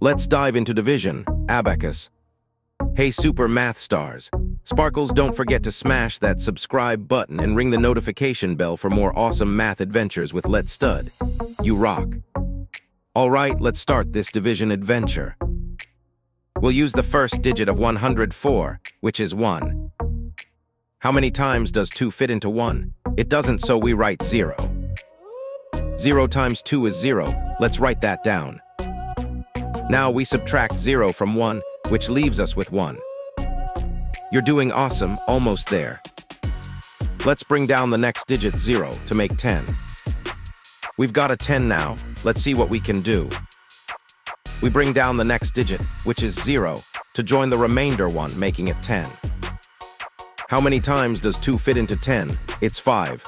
Let's dive into division, abacus. Hey super math stars. Sparkles, don't forget to smash that subscribe button and ring the notification bell for more awesome math adventures with Let's Stud. You rock. Alright, let's start this division adventure. We'll use the first digit of 104, which is 1. How many times does 2 fit into 1? It doesn't, so we write 0. 0 times 2 is 0. Let's write that down. Now we subtract 0 from 1, which leaves us with 1. You're doing awesome, almost there. Let's bring down the next digit 0 to make 10. We've got a 10 now. Let's see what we can do. We bring down the next digit, which is 0, to join the remainder 1, making it 10. How many times does 2 fit into 10? It's 5.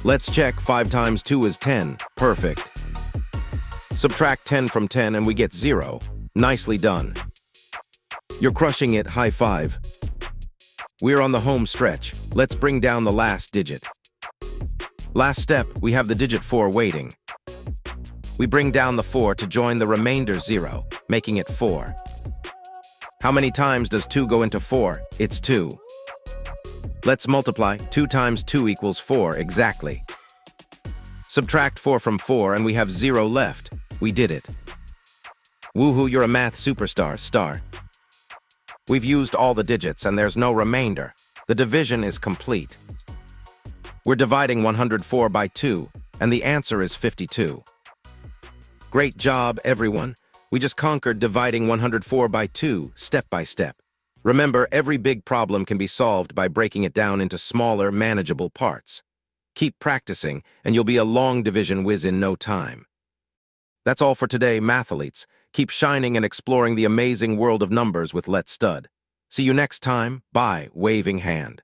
Let's check. 5 times 2 is 10. Perfect. Subtract 10 from 10 and we get 0. Nicely done. You're crushing it. High five. We're on the home stretch. Let's bring down the last digit. Last step, we have the digit 4 waiting. We bring down the 4 to join the remainder 0, making it 4. How many times does 2 go into 4? It's 2. Let's multiply. 2 times 2 equals 4, exactly. Subtract 4 from 4 and we have 0 left. We did it. Woohoo, you're a math superstar, star. We've used all the digits and there's no remainder. The division is complete. We're dividing 104 by 2, and the answer is 52. Great job, everyone. We just conquered dividing 104 by 2, step by step. Remember, every big problem can be solved by breaking it down into smaller, manageable parts. Keep practicing, and you'll be a long division whiz in no time. That's all for today, mathletes. Keep shining and exploring the amazing world of numbers with Let's Stud. See you next time. Bye, waving hand.